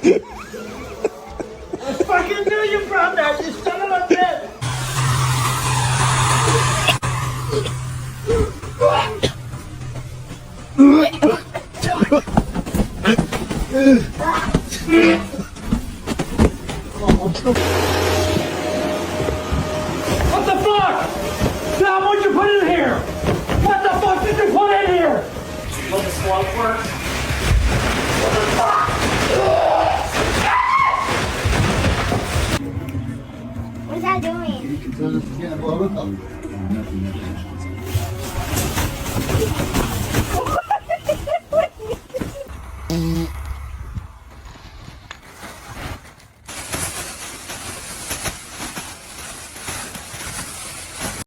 I fucking knew you brought that, you son of a bitch! What the fuck? Tom, what'd you put in here? What the fuck did you put in here? Will the swamp work? What the fuck? What's that doing? Can't blow it up.